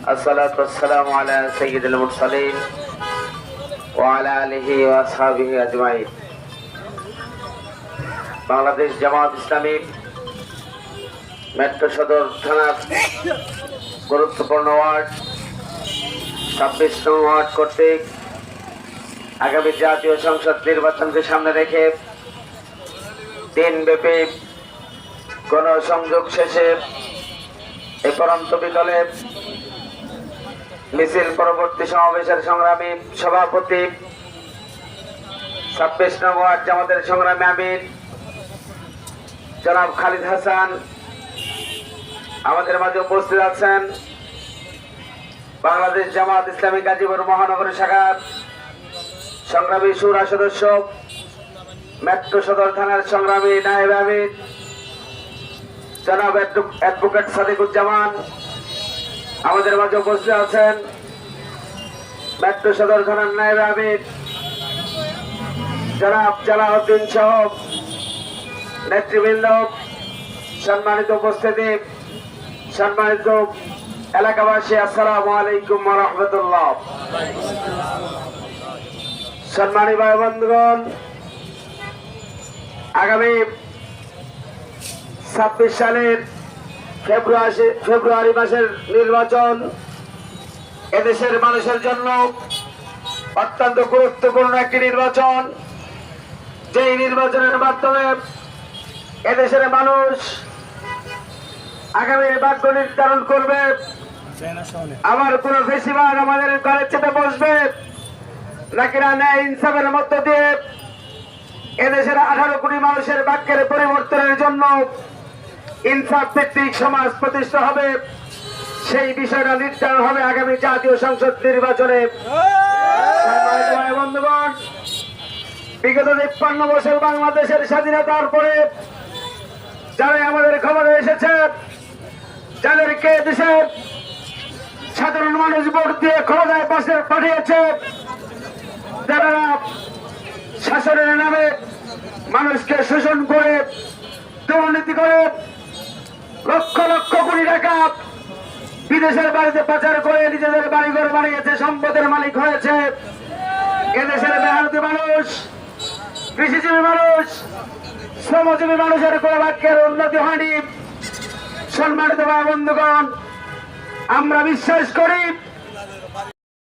الصلاة والسلام على سيد المرسلين وعلى آله وأصحابه أجمعين। Bangladesh Jamaat Islami metro সদর থানার গুরুত্বপূর্ণ ওয়ার্ড 26 নং ওয়ার্ড কর্তৃক আগামী জাতীয় সংসদ নির্বাচনকে সামনে রেখে দিনব্যাপী গণসংযোগ শেষে এ পরন্ত বিকালে মিছিল পরবর্তী সমাবেশের সংগ্রামী সভাপতি 26 নং ওয়ার্ড জামাতের সংগ্রামী আমির জনাব খালিদ হাসান আমাদের মাঝে উপস্থিত আছেন। বাংলাদেশ জামাত ইসলামী গাজীপুর মহানগরী শাখার সংগ্রামী শুরা সদস্য মেট্রো সদর থানার সংগ্রামী নায়েব আমির জনাব অ্যাডভোকেট সাদিকুজ্জামান আমাদের মাঝে উপস্থিত আছেন। মেট্রো সদর থানার নায়েব আমির জনাব জালাউদ্দিন সহ নেতৃবৃন্দ, সম্মানিত উপস্থিতি, সম্মানিত এলাকাবাসী, আসসালামু আলাইকুম ওয়া রাহমাতুল্লাহ। সম্মানিত ভাই বন্ধুগণ, আগামী 26 সালের ফেব্রুয়ারি মাসের নির্বাচন এদেশের মানুষের জন্য অত্যন্ত গুরুত্বপূর্ণ একটি নির্বাচন। যেই নির্বাচনের মাধ্যমে এদেশের মানুষ আগামী ভাগ্য নির্ধারণ করবে। আবার কোন ফেসিবাদ আমাদের ঘরে চেপে বসবে নাকি না ন্যায় ইনসাফের মধ্য দিয়ে এদেশের 18 কোটি মানুষের ভাগ্যের পরিবর্তনের জন্য ইনসাফ ভিত্তিক সমাজ প্রতিষ্ঠা হবে, সেই বিষয়টা নির্ধারণ হবে আগামী জাতীয় সংসদ নির্বাচনে। বন্ধুগণ, বিগত 53 বছর বাংলাদেশের স্বাধীনতার পরে যারা আমাদের খবরে এসেছে, যাদেরকে দেশের সাধারণ মানুষ ভোট দিয়ে ক্ষমতায় পাঠিয়েছে, যারা শাসনের নামে মানুষকে শোষণ করে দুর্নীতি করে লক্ষ লক্ষ কোটি টাকা বিদেশের বাড়িতে পাচার করে নিজেদের বাড়িঘর বানিয়েছে, সম্পদের মালিক হয়েছে। এদেশের মেহনতি মানুষ, কৃষিজীবী মানুষ, শ্রমজীবী মানুষের কোনো ভাগ্যের উন্নতি হয়নি। সম্মানিত ভাই বন্ধুগণ, আমরা বিশ্বাস করি